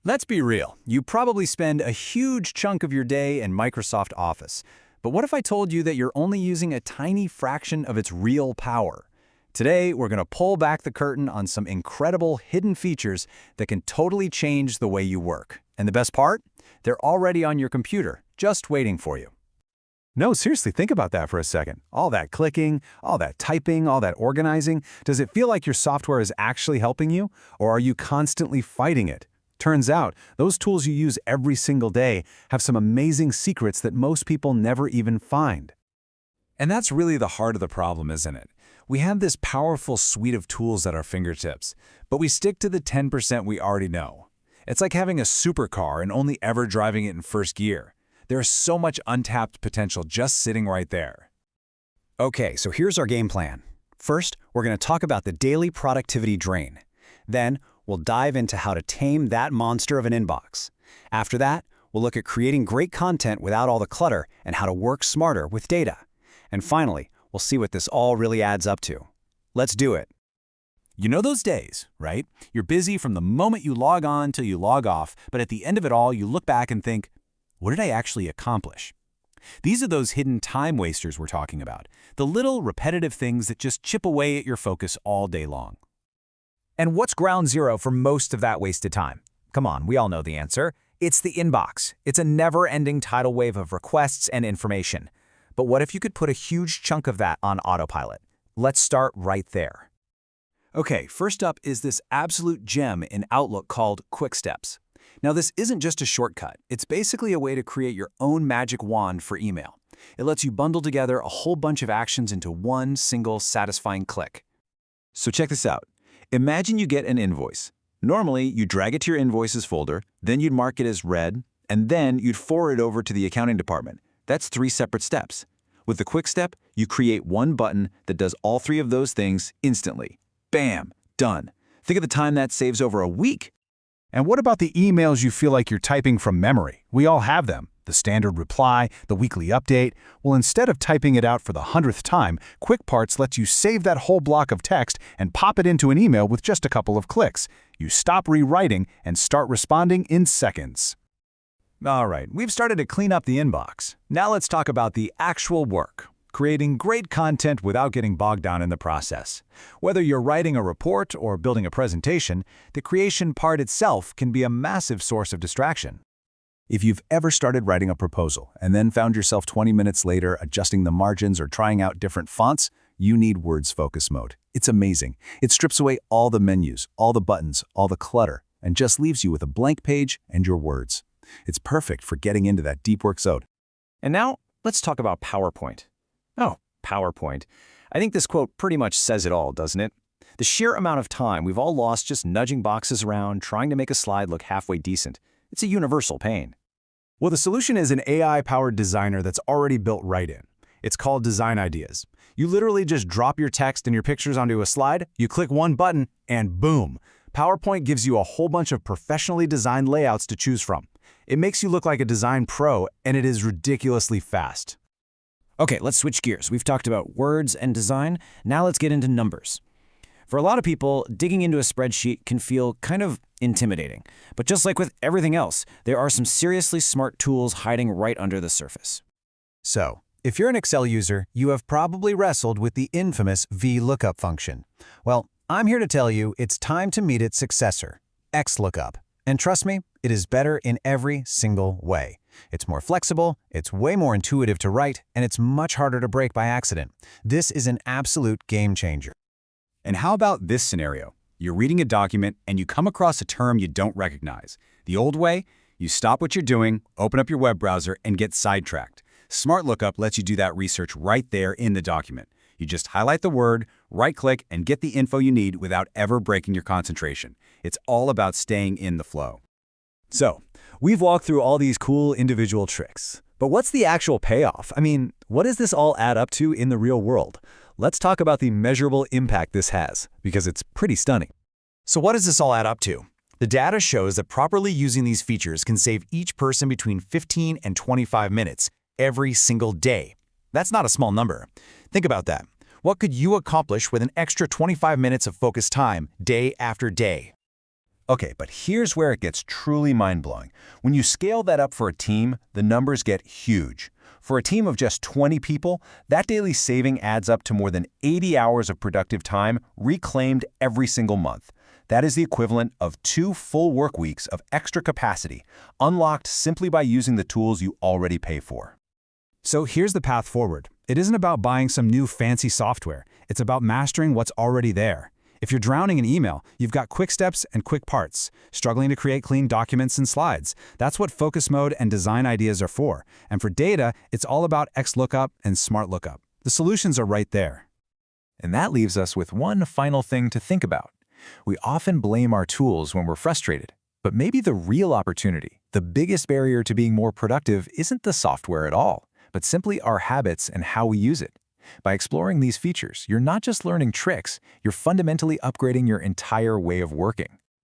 Let's be real. You probably spend a huge chunk of your day in Microsoft Office. But what if I told you that you're only using a tiny fraction of its real power? Today, we're going to pull back the curtain on some incredible hidden features that can totally change the way you work. And the best part? They're already on your computer, just waiting for you. No, seriously, think about that for a second. All that clicking, all that typing, all that organizing. Does it feel like your software is actually helping you, or are you constantly fighting it? Turns out, those tools you use every single day have some amazing secrets that most people never even find. And that's really the heart of the problem, isn't it? We have this powerful suite of tools at our fingertips, but we stick to the 10% we already know. It's like having a supercar and only ever driving it in first gear. There's so much untapped potential just sitting right there. Okay, so here's our game plan. First, we're going to talk about the daily productivity drain. Then, we'll dive into how to tame that monster of an inbox. After that, we'll look at creating great content without all the clutter and how to work smarter with data. And finally, we'll see what this all really adds up to. Let's do it. You know those days, right? You're busy from the moment you log on till you log off, but at the end of it all, you look back and think, what did I actually accomplish? These are those hidden time wasters we're talking about, the little repetitive things that just chip away at your focus all day long. And what's ground zero for most of that wasted time? Come on, we all know the answer. It's the inbox. It's a never-ending tidal wave of requests and information. But what if you could put a huge chunk of that on autopilot? Let's start right there. Okay, first up is this absolute gem in Outlook called Quick Steps. Now, this isn't just a shortcut. It's basically a way to create your own magic wand for email. It lets you bundle together a whole bunch of actions into one single satisfying click. So check this out. Imagine you get an invoice. Normally, you drag it to your invoices folder, then you'd mark it as read, and then you'd forward it over to the accounting department. That's 3 separate steps. With the Quick Step, you create one button that does all 3 of those things instantly. Bam! Done. Think of the time that saves over a week. And what about the emails you feel like you're typing from memory? We all have them. The standard reply, the weekly update. Well, instead of typing it out for the 100th time, Quick Parts lets you save that whole block of text and pop it into an email with just a couple of clicks. You stop rewriting and start responding in seconds. All right, we've started to clean up the inbox. Now let's talk about the actual work. Creating great content without getting bogged down in the process. Whether you're writing a report or building a presentation, the creation part itself can be a massive source of distraction. If you've ever started writing a proposal and then found yourself 20 minutes later adjusting the margins or trying out different fonts, you need Word's focus mode. It's amazing. It strips away all the menus, all the buttons, all the clutter, and just leaves you with a blank page and your words. It's perfect for getting into that deep work zone. And now, let's talk about PowerPoint. Oh, PowerPoint. I think this quote pretty much says it all, doesn't it? The sheer amount of time we've all lost just nudging boxes around, trying to make a slide look halfway decent. It's a universal pain. Well, the solution is an AI-powered designer that's already built right in. It's called Design Ideas. You literally just drop your text and your pictures onto a slide, you click one button, and boom! PowerPoint gives you a whole bunch of professionally designed layouts to choose from. It makes you look like a design pro, and it is ridiculously fast. Okay, let's switch gears. We've talked about words and design. Now let's get into numbers. For a lot of people, digging into a spreadsheet can feel kind of intimidating. But just like with everything else, there are some seriously smart tools hiding right under the surface. So, if you're an Excel user, you have probably wrestled with the infamous VLOOKUP function. Well, I'm here to tell you it's time to meet its successor, XLOOKUP. And trust me, it is better in every single way. It's more flexible, it's way more intuitive to write, and it's much harder to break by accident. This is an absolute game changer. And how about this scenario? You're reading a document and you come across a term you don't recognize. The old way? You stop what you're doing, open up your web browser, and get sidetracked. Smart Lookup lets you do that research right there in the document. You just highlight the word, right-click, and get the info you need without ever breaking your concentration. It's all about staying in the flow. So, we've walked through all these cool individual tricks. But what's the actual payoff? I mean, what does this all add up to in the real world? Let's talk about the measurable impact this has, because it's pretty stunning. So what does this all add up to? The data shows that properly using these features can save each person between 15 and 25 minutes every single day. That's not a small number. Think about that. What could you accomplish with an extra 25 minutes of focused time day after day? Okay, but here's where it gets truly mind-blowing. When you scale that up for a team, the numbers get huge. For a team of just 20 people, that daily saving adds up to more than 80 hours of productive time reclaimed every single month. That is the equivalent of 2 full work weeks of extra capacity, unlocked simply by using the tools you already pay for. So here's the path forward. It isn't about buying some new fancy software. It's about mastering what's already there. If you're drowning in email, you've got quick steps and quick parts. Struggling to create clean documents and slides. That's what focus mode and design ideas are for. And for data, it's all about XLOOKUP and Smart Lookup. The solutions are right there. And that leaves us with one final thing to think about. We often blame our tools when we're frustrated. But maybe the real opportunity, the biggest barrier to being more productive, isn't the software at all, but simply our habits and how we use it. By exploring these features, you're not just learning tricks, you're fundamentally upgrading your entire way of working.